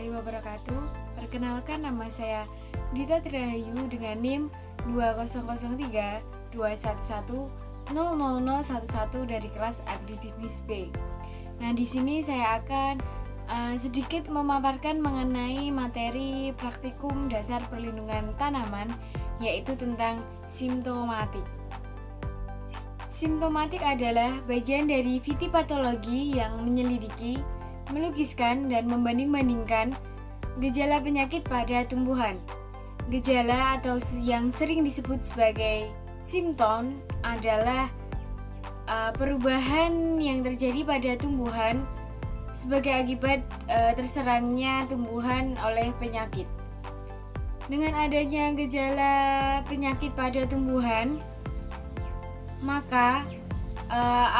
warahmatullahi wabarakatuh. Perkenalkan, nama saya Dita Trihayu dengan NIM 2003 211 00011 dari kelas Agribisnis B. Nah, di sini saya akan sedikit memaparkan mengenai materi praktikum dasar perlindungan tanaman, yaitu tentang simptomatik. Simptomatik adalah bagian dari fitopatologi yang menyelidiki, melukiskan, dan membanding-bandingkan gejala penyakit pada tumbuhan. Gejala atau yang sering disebut sebagai simptom adalah perubahan yang terjadi pada tumbuhan sebagai akibat terserangnya tumbuhan oleh penyakit. Dengan adanya gejala penyakit pada tumbuhan, maka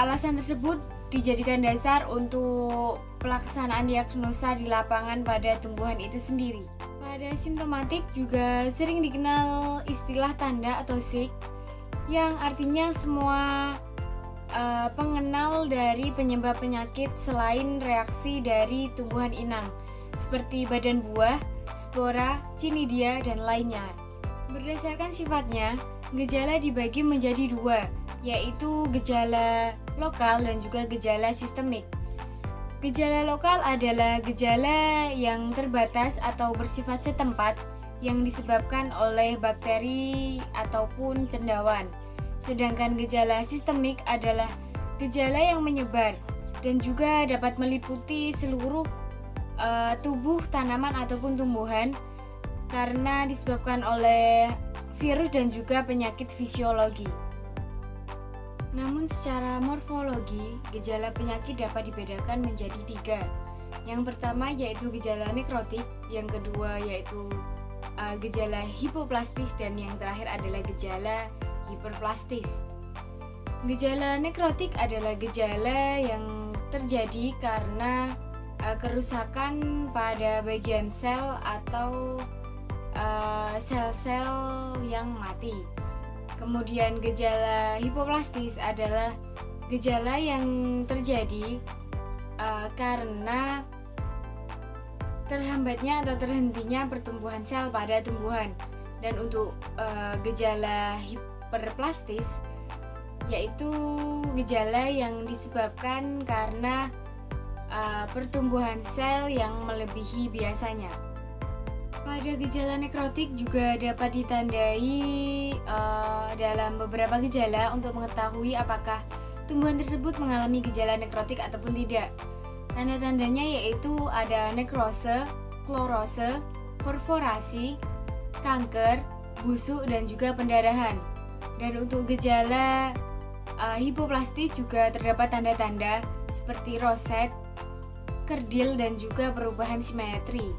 alasan tersebut dijadikan dasar untuk pelaksanaan diagnosa di lapangan pada tumbuhan itu sendiri. Pada simptomatik juga sering dikenal istilah tanda atau sig, yang artinya semua pengenal dari penyebab penyakit selain reaksi dari tumbuhan inang, seperti badan buah, spora, cnidia, dan lainnya. Berdasarkan sifatnya, gejala dibagi menjadi dua, yaitu gejala lokal dan juga gejala sistemik. Gejala lokal adalah gejala yang terbatas atau bersifat setempat yang disebabkan oleh bakteri ataupun cendawan. Sedangkan gejala sistemik adalah gejala yang menyebar dan juga dapat meliputi seluruh tubuh tanaman ataupun tumbuhan karena disebabkan oleh virus dan juga penyakit fisiologi. Namun secara morfologi, gejala penyakit dapat dibedakan menjadi tiga. Yang pertama yaitu gejala nekrotik, yang kedua yaitu gejala hipoplastis, dan yang terakhir adalah gejala hiperplastis. Gejala nekrotik adalah gejala yang terjadi karena kerusakan pada bagian sel atau sel-sel yang mati. Kemudian gejala hipoplastis adalah gejala yang terjadi karena terhambatnya atau terhentinya pertumbuhan sel pada tumbuhan. Dan untuk gejala hiperplastis yaitu gejala yang disebabkan karena pertumbuhan sel yang melebihi biasanya. Pada gejala nekrotik juga dapat ditandai dalam beberapa gejala untuk mengetahui apakah tumbuhan tersebut mengalami gejala nekrotik ataupun tidak. Tanda-tandanya yaitu ada nekrose, klorose, perforasi, kanker, busuk, dan juga pendarahan. Dan untuk gejala hipoplastis juga terdapat tanda-tanda seperti roset, kerdil, dan juga perubahan simetri.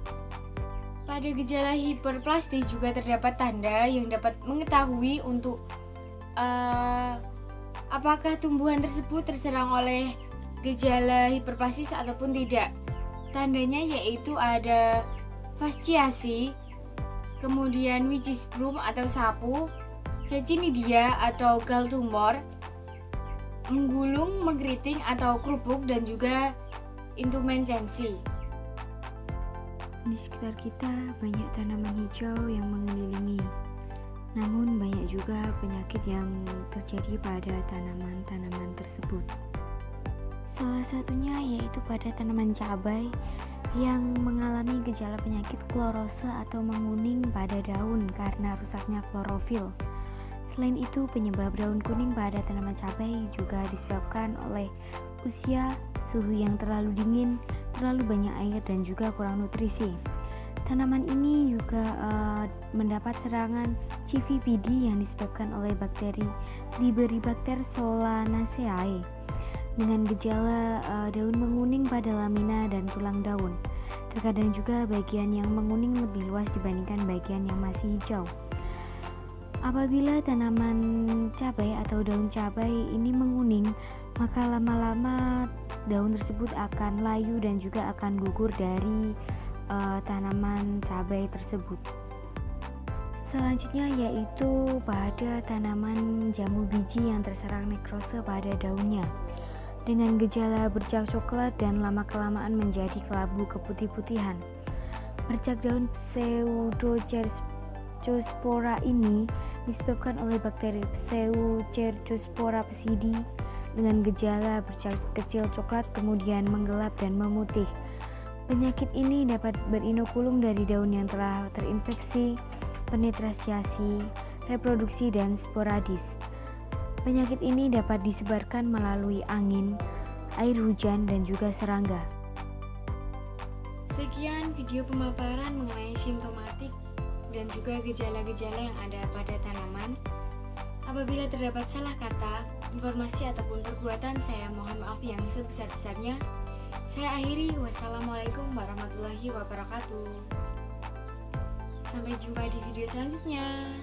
Pada gejala hiperplastis juga terdapat tanda yang dapat mengetahui untuk apakah tumbuhan tersebut terserang oleh gejala hiperplastis ataupun tidak. Tandanya yaitu ada fasciasi, kemudian wijisbrum atau sapu, cacinidia atau gal tumor, menggulung, mengkeriting atau kerupuk, dan juga intumescensi. Di sekitar kita banyak tanaman hijau yang mengelilingi. Namun banyak juga penyakit yang terjadi pada tanaman-tanaman tersebut. Salah satunya yaitu pada tanaman cabai yang mengalami gejala penyakit klorose atau menguning pada daun karena rusaknya klorofil. Selain itu, penyebab daun kuning pada tanaman cabai juga disebabkan oleh usia, suhu yang terlalu dingin, terlalu banyak air, dan juga kurang nutrisi. Tanaman ini juga mendapat serangan CVPD yang disebabkan oleh bakteri Liberibacter solanaceae dengan gejala daun menguning pada lamina dan tulang daun. Terkadang juga bagian yang menguning lebih luas dibandingkan bagian yang masih hijau. Apabila tanaman cabai atau daun cabai ini menguning, maka lama-lama daun tersebut akan layu dan juga akan gugur dari tanaman cabai tersebut. Selanjutnya yaitu pada tanaman jambu biji yang terserang nekrose pada daunnya dengan gejala bercak coklat dan lama-kelamaan menjadi kelabu keputih-putihan. Bercak daun Pseudocercospora ini disebabkan oleh bakteri Pseudocercospora psidi dengan gejala bercak kecil coklat kemudian menggelap dan memutih. Penyakit ini dapat berinokulum dari daun yang telah terinfeksi, penetrasiasi, reproduksi, dan sporadis. Penyakit ini dapat disebarkan melalui angin, air hujan, dan juga serangga. Sekian video pemaparan mengenai simptomatik dan juga gejala-gejala yang ada pada tanaman. Apabila terdapat salah kata, informasi ataupun perbuatan, saya mohon maaf yang sebesar-besarnya. Saya akhiri. Wassalamualaikum warahmatullahi wabarakatuh. Sampai jumpa di video selanjutnya.